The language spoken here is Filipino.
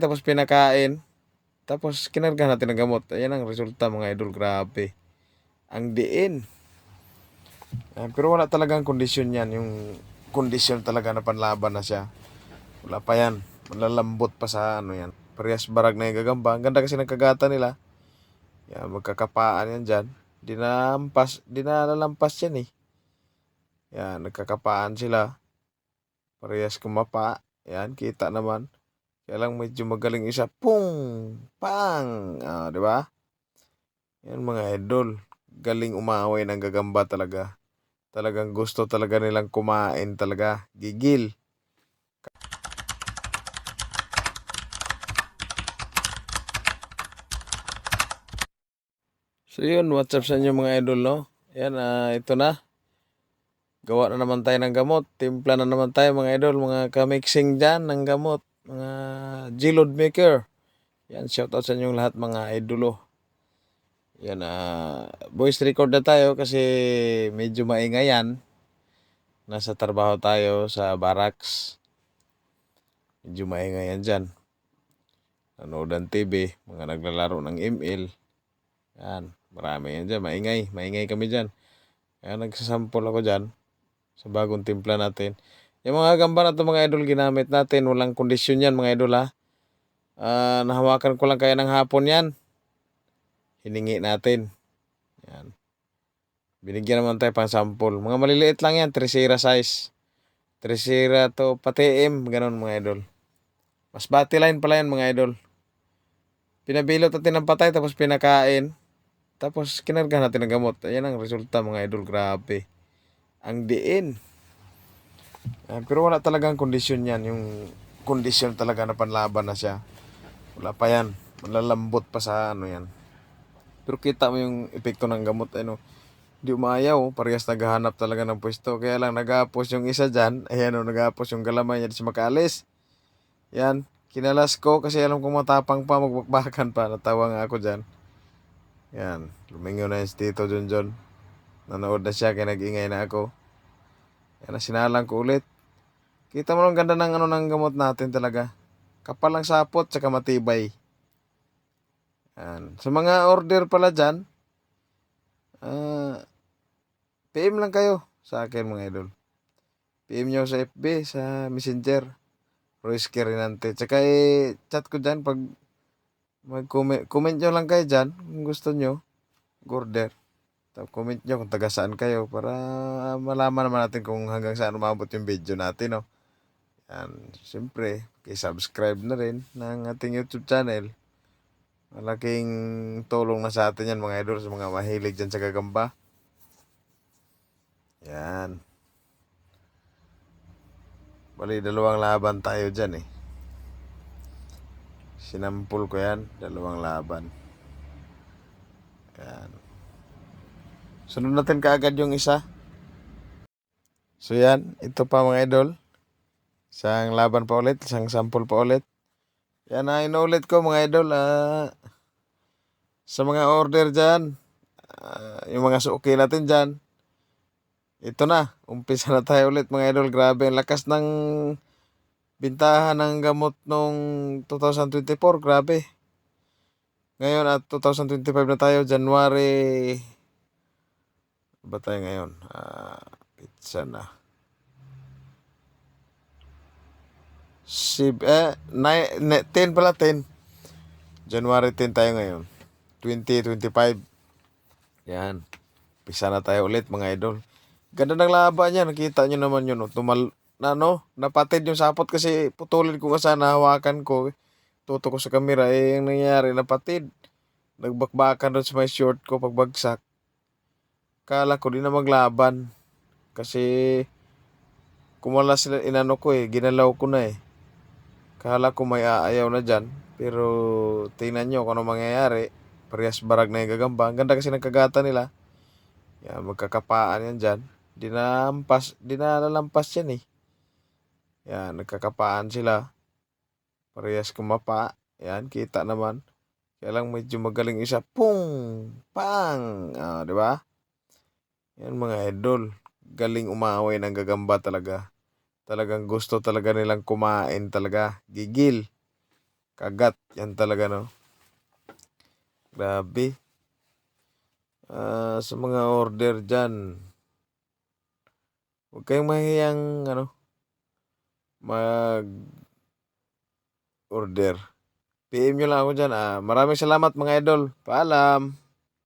Tapos pinakain. Tapos kinargahan natin ng gamot. Ayan ang resulta mga idol. Grabe. Ang diin. Pero wala talagang kondisyon yan. Yung kondisyon talaga na panlaban na siya. Wala pa yan. Malalambot pa sa ano yan. Parehas barag na yung gagamba. Ang ganda kasi ng kagata nila. Yan, magkakapaan yan dyan. Di na lalampas yan eh. Yan, nagkakapaan sila. Parehas kumapa. Yan, kita naman. Kaya lang medyo magaling isa. Pung! Pang! Di ba? Yan mga idol. Galing umaway ng gagamba talaga. Talagang gusto talaga nilang kumain talaga. Gigil. So yun, what's up sa inyo mga idol, no? Yan, ito na. Gawa na naman tayo ng gamot. Timpla na naman tayo mga idol. Mga kamixing dyan ng gamot. Mga G-load maker. Yan, shoutout sa inyong lahat mga idolo. Yan, voice record na tayo kasi medyo maingay yan. Nasa trabaho tayo sa barracks. Medyo maingay yan dyan. Nanood ng TV, mga naglalaro ng ML. Yan, marami yan dyan. Maingay kami dyan. Kaya nagsasampol ako dyan sa bagong timpla natin. Yung mga gamba na ito mga idol ginamit natin. Walang kondisyon yan mga idol ha. Nahawakan ko lang kaya ng hapon yan. Hiningi natin. Yan. Binigyan naman tayo pang sample. Mga maliliit lang yan. 3 size. 3 to pati M. Ganon mga idol. Mas bati line pala yan mga idol. Pinabilot natin ng patay tapos pinakain. Tapos kinargahan natin ng gamot. Ayan ang resulta mga idol. Grabe. Ang diin. Pero wala talagang kondisyon yan. Yung kondisyon talaga na panlaban na siya. Wala pa yan. Malalambot pa sa ano yan. Pero kita mo yung epekto ng gamot. Ano, di umayaw. Parehas naghahanap talaga ng pwesto. Kaya lang nagapos yung isa dyan. Ayan o, nagapos yung galamay niya di siya makaalis. Yan. Kinalas ko kasi alam kong matapang pa. Magbakbakan pa. Natawa nga ako dyan. Yan. Lumingaw na yung Tito Junjun. Nanood na siya kaya nag-ingay na ako. Yan. Sinalang ko ulit. Kita mo ang ganda ng ano ng gamot natin talaga. Kapal lang sapot tsaka matibay. Yan. Sa mga order pala dyan, PM lang kayo sa akin mga idol. PM nyo sa FB, sa Messenger. Royce Rinante. Tsaka chat ko dyan pag comment nyo lang kayo dyan kung gusto nyo. Order. Comment nyo kung taga saan kayo para malaman naman natin kung hanggang saan umabot yung video natin. No? Yan. Siyempre, subscribe na rin ng ating YouTube channel. Malaking tulong na sa atin yan mga idol, sa mga mahilig dyan sa gagamba. Yan. Bali, 2 laban tayo dyan eh. Sinampul ko yan, 2 laban. Yan. Sunod natin kaagad yung isa. So yan, ito pa mga idol. Isang laban pa ulit, isang sample pa ulit. Yan na, inulit ko mga idol. Sa mga order dyan, yung mga suki natin dyan, ito na, umpisa na tayo ulit mga idol. Grabe, ang lakas ng bintahan ng gamot nung 2024, grabe. Ngayon at 2025 na tayo, January. Ba tayo ngayon? Pizza na. 10 pala, 10. January 10 tayo ngayon. 2025. Yan. Pisa na tayo ulit mga idol. Ganda ng laban niya. Nakita nyo naman yun. Napatid yung sapot kasi putulin ko nga sana hawakan ko. Tuto ko sa kamera. Yung nangyari, napatid. Nagbakbakan doon sa may short ko pagbagsak. Kala ko di na maglaban. Kasi kumala sila, inano ko ginalaw ko na Kala ko may aayaw na dyan. Pero tingnan nyo kung ano mangyayari. Parehas barag na yung gagamba. Ang ganda kasi ng kagata nila. Yan, magkakapaan yan dyan. Di na lalampas yan Yan, nagkakapaan sila. Parehas kumapa. Yan, kita naman. Kaya lang medyo magaling isa. Pung! Pang! Di ba? Yan mga idol. Galing umaway ng gagamba talaga. Talagang gusto talaga nilang kumain talaga. Gigil. Kagat. Yan talaga, no? Grabe. Sa mga order dyan, huwag kayong mahihiyang, mag-order. PM nyo lang ako dyan. Maraming salamat mga idol. Paalam.